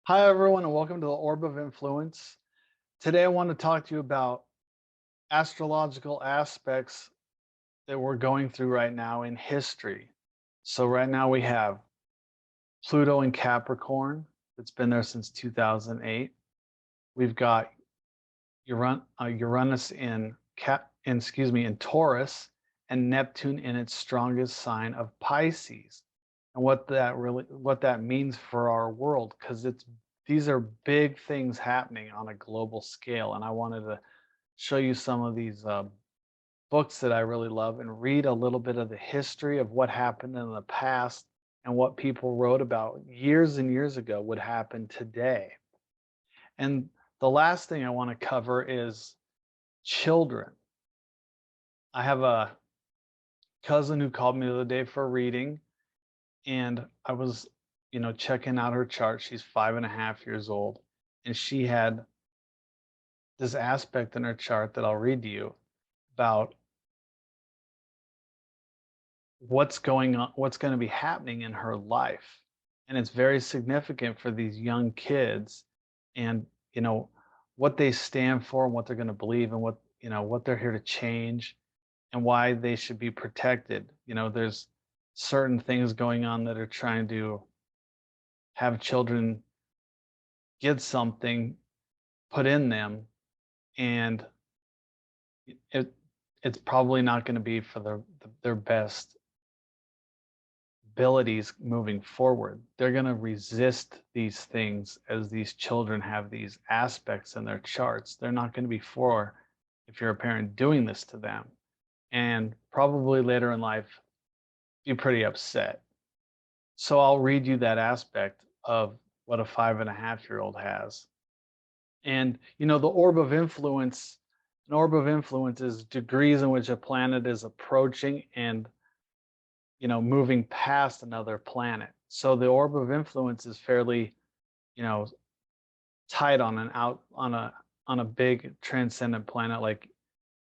Hi, everyone, and welcome to the Orb of Influence. Today, I want to talk to you about astrological aspects that we're going through right now in history. So, right now, we have Pluto in Capricorn, that's been there since 2008. We've got Uranus in Taurus, and Neptune in its strongest sign of Pisces. And what that means for our world, because it's these are big things happening on a global scale. And I wanted to show you some of these books that I really love and read a little bit of the history of what happened in the past and what people wrote about years and years ago would happen today. And the last thing I want to cover is children. I have a cousin who called me the other day for a reading, and I was, checking out her chart. She's 5.5 years old, and she had this aspect in her chart that I'll read to you about what's going to be happening in her life. And it's very significant for these young kids and, what they stand for and what they're going to believe and what they're here to change and why they should be protected. There's certain things going on that are trying to have children get something put in them, and it it's probably not going to be for their best abilities moving forward. They're going to resist these things as these children have these aspects in their charts. They're not going to be for, if you're a parent, doing this to them, and probably later in life be pretty upset. So I'll read you that aspect of what a 5.5-year-old has. And the orb of influence, an orb of influence is degrees in which a planet is approaching and moving past another planet. So the orb of influence is fairly, you know, tight on a big transcendent planet like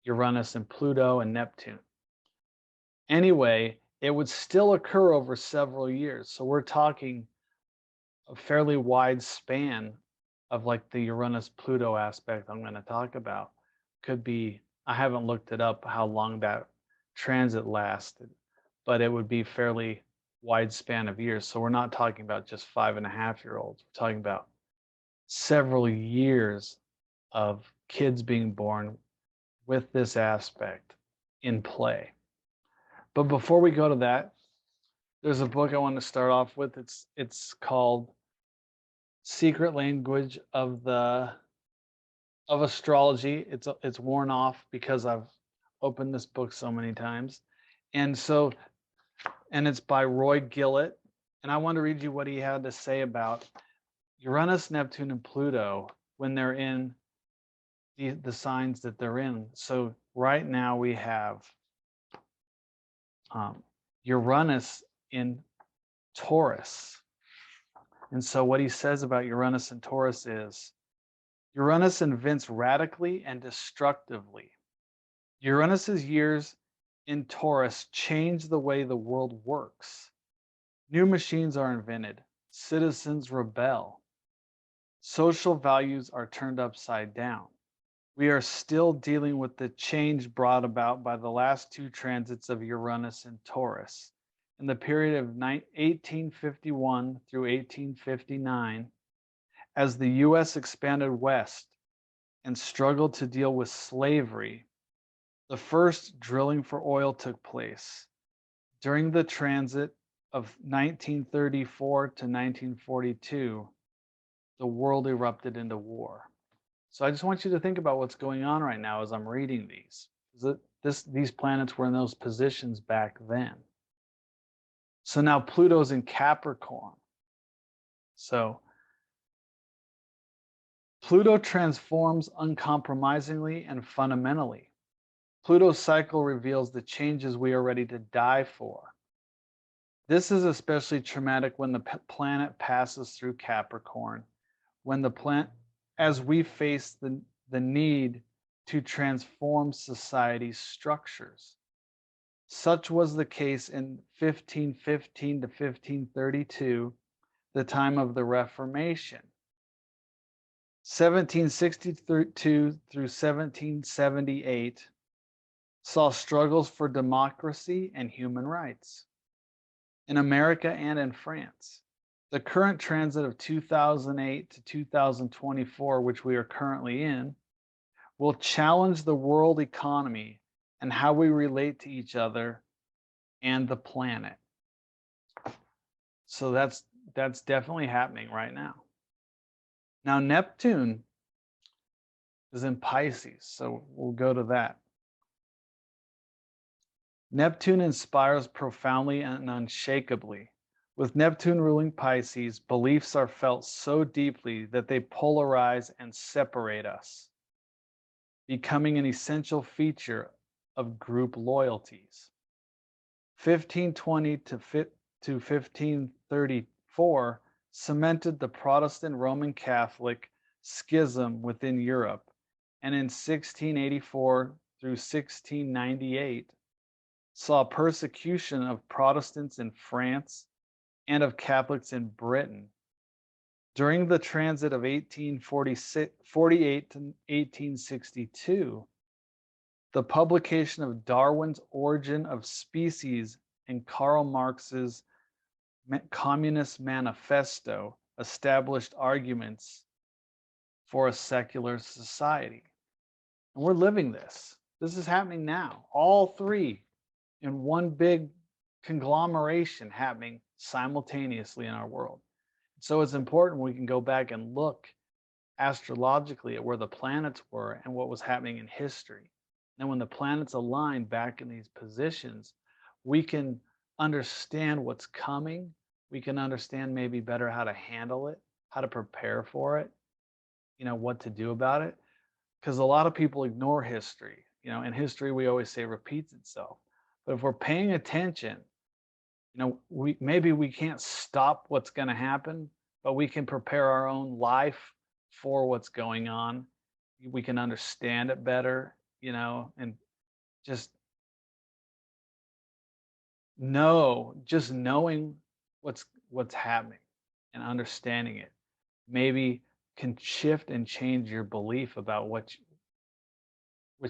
Uranus and Pluto and Neptune. Anyway, it would still occur over several years. So we're talking a fairly wide span of like the Uranus Pluto aspect I'm going to talk about. Could be, I haven't looked it up how long that transit lasted, but it would be fairly wide span of years. So we're not talking about just 5.5-year-olds. We're talking about several years of kids being born with this aspect in play. But before we go to that, there's a book I want to start off with. It's called Secret Language of Astrology. It's worn off because I've opened this book so many times. And so and it's by Roy Gillett. And I want to read you what he had to say about Uranus, Neptune, and Pluto when they're in the signs that they're in. So right now we have Uranus in Taurus. And so what he says about Uranus and Taurus is Uranus invents radically and destructively. Uranus's years in Taurus change the way the world works. New machines are invented. Citizens rebel. Social values are turned upside down. We are still dealing with the change brought about by the last two transits of Uranus and Taurus. In the period of 1851 through 1859, as the U.S. expanded west and struggled to deal with slavery, the first drilling for oil took place. During the transit of 1934 to 1942, the world erupted into war. So I just want you to think about what's going on right now as I'm reading these. These planets were in those positions back then. So now Pluto's in Capricorn. So Pluto transforms uncompromisingly and fundamentally. Pluto's cycle reveals the changes we are ready to die for. This is especially traumatic when the planet passes through Capricorn, when the planet, as we face the need to transform society's structures. Such was the case in 1515 to 1532, the time of the Reformation. 1762 through 1778 saw struggles for democracy and human rights in America and in France. The current transit of 2008 to 2024, which we are currently in, will challenge the world economy and how we relate to each other and the planet. So that's definitely happening right now. Now Neptune is in Pisces, so we'll go to that. Neptune inspires profoundly and unshakably. With Neptune ruling Pisces, beliefs are felt so deeply that they polarize and separate us, becoming an essential feature of group loyalties. 1520 to 1534 cemented the Protestant Roman Catholic schism within Europe, and in 1684 through 1698 saw persecution of Protestants in France and of Catholics in Britain. During the transit of 1848 to 1862, the publication of Darwin's Origin of Species and Karl Marx's Communist Manifesto established arguments for a secular society. And we're living this. This is happening now. All three in one big conglomeration happening simultaneously in our world. So it's important we can go back and look astrologically at where the planets were and what was happening in history. And when the planets align back in these positions, we can understand what's coming. We can understand maybe better how to handle it, how to prepare for it, what to do about it. Because a lot of people ignore history. In history, we always say repeats itself. But if we're paying attention, we can't stop what's going to happen, but we can prepare our own life for what's going on. We can understand it better, and just knowing what's happening and understanding it maybe can shift and change your belief about which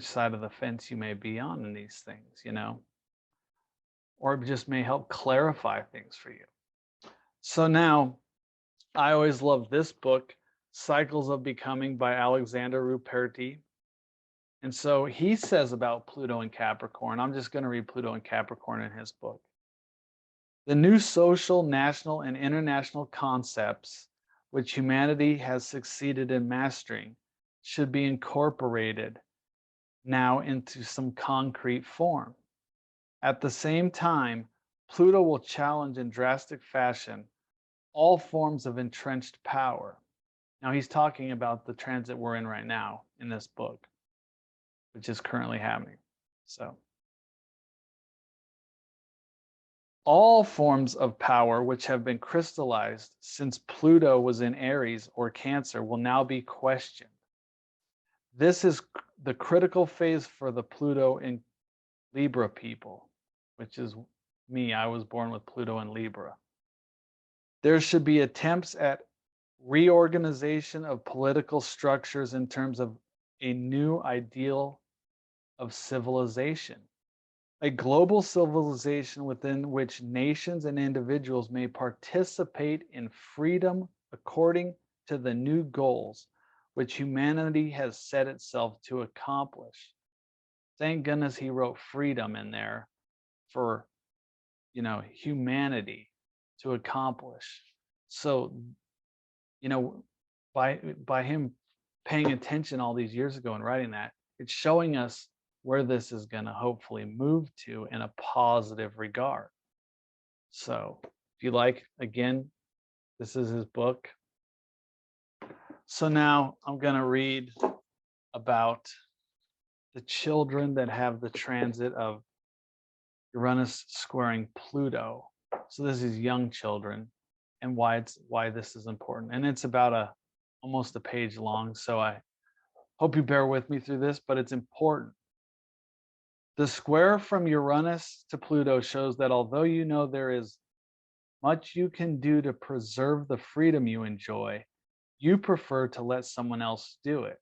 side of the fence you may be on in these things, or it just may help clarify things for you. So now, I always love this book, Cycles of Becoming by Alexander Ruperti. And so he says about Pluto and Capricorn, I'm just going to read Pluto and Capricorn in his book. The new social, national, and international concepts which humanity has succeeded in mastering should be incorporated now into some concrete form. At the same time, Pluto will challenge in drastic fashion all forms of entrenched power. Now, he's talking about the transit we're in right now in this book, which is currently happening. So, all forms of power which have been crystallized since Pluto was in Aries or Cancer will now be questioned. This is the critical phase for the Pluto in Libra people, which is me. I was born with Pluto in Libra. There should be attempts at reorganization of political structures in terms of a new ideal of civilization. A global civilization within which nations and individuals may participate in freedom according to the new goals which humanity has set itself to accomplish. Thank goodness he wrote freedom in there for, humanity to accomplish. So, by him paying attention all these years ago and writing that, it's showing us where this is going to hopefully move to in a positive regard. So, if you like, again, this is his book. So now I'm going to read about the children that have the transit of Uranus squaring Pluto. So this is young children, and why this is important. And it's about almost a page long, so I hope you bear with me through this, but it's important. The square from Uranus to Pluto shows that although there is much you can do to preserve the freedom you enjoy, You prefer to let someone else do it.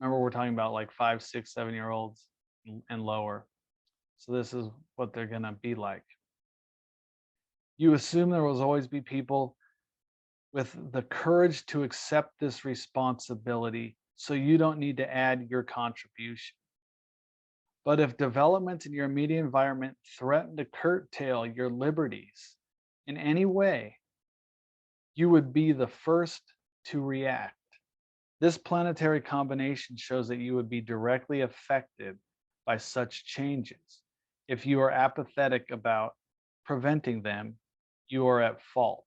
Remember, we're talking about like 5, 6, 7 year olds and lower. So this is what they're going to be like. You assume there will always be people with the courage to accept this responsibility, so you don't need to add your contribution. But if developments in your immediate environment threaten to curtail your liberties in any way, you would be the first to react. This planetary combination shows that you would be directly affected by such changes. If you are apathetic about preventing them, you are at fault.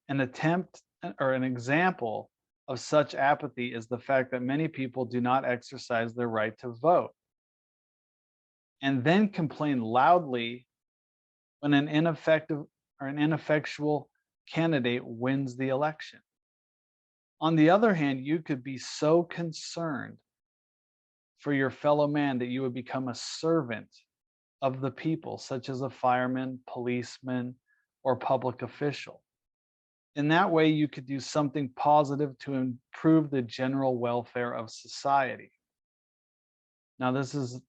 An attempt or an example of such apathy is the fact that many people do not exercise their right to vote and then complain loudly when an ineffective or an ineffectual candidate wins the election. On the other hand, you could be so concerned for your fellow man that you would become a servant of the people, such as a fireman, policeman, or public official. In that way, you could do something positive to improve the general welfare of society. Now, this is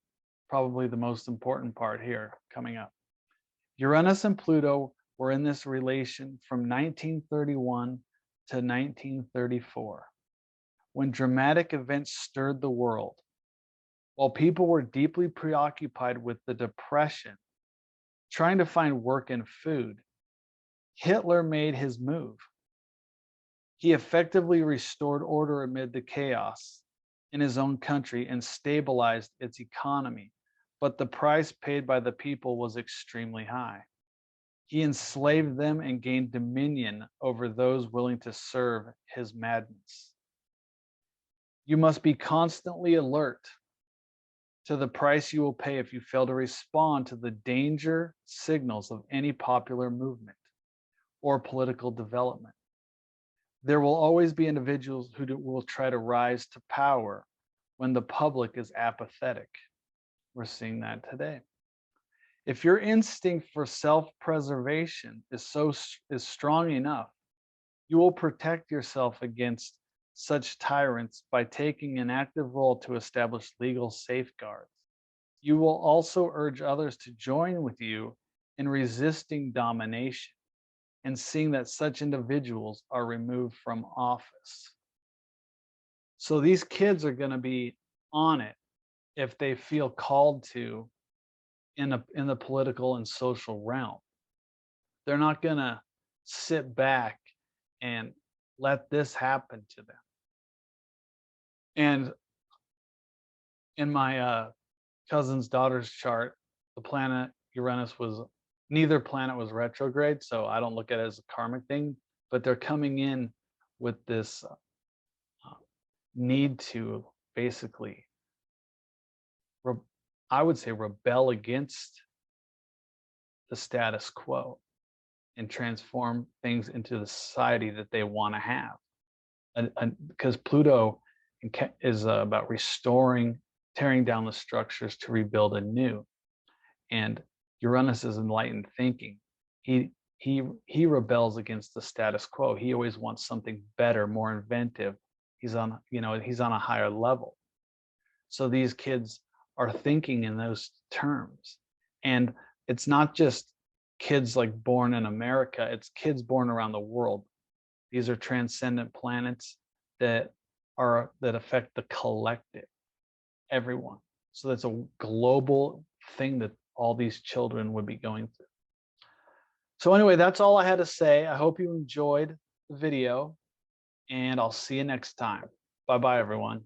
probably the most important part here coming up. Uranus and Pluto were in this relation from 1931 to 1934, when dramatic events stirred the world. While people were deeply preoccupied with the Depression, trying to find work and food, Hitler made his move. He effectively restored order amid the chaos in his own country and stabilized its economy, but the price paid by the people was extremely high. He enslaved them and gained dominion over those willing to serve his madness. You must be constantly alert to the price you will pay if you fail to respond to the danger signals of any popular movement or political development. There will always be individuals who will try to rise to power when the public is apathetic. We're seeing that today. If your instinct for self-preservation is strong enough, you will protect yourself against such tyrants by taking an active role to establish legal safeguards. You will also urge others to join with you in resisting domination and seeing that such individuals are removed from office. So these kids are going to be on it if they feel called to in the political and social realm. They're not going to sit back and let this happen to them. And in my cousin's daughter's chart, the planet Uranus was, neither planet was retrograde, so I don't look at it as a karmic thing, but they're coming in with this need to basically, I would say, rebel against the status quo and transform things into the society that they want to have. And because Pluto is about restoring, tearing down the structures to rebuild anew. And Uranus is enlightened thinking. He rebels against the status quo. He always wants something better, more inventive. He's on a higher level. So these kids are thinking in those terms. And it's not just kids like born in America, it's kids born around the world. These are transcendent planets that affect the collective, everyone. So that's a global thing that all these children would be going through. So anyway, that's all I had to say. I hope you enjoyed the video, and I'll see you next time. Bye-bye, everyone.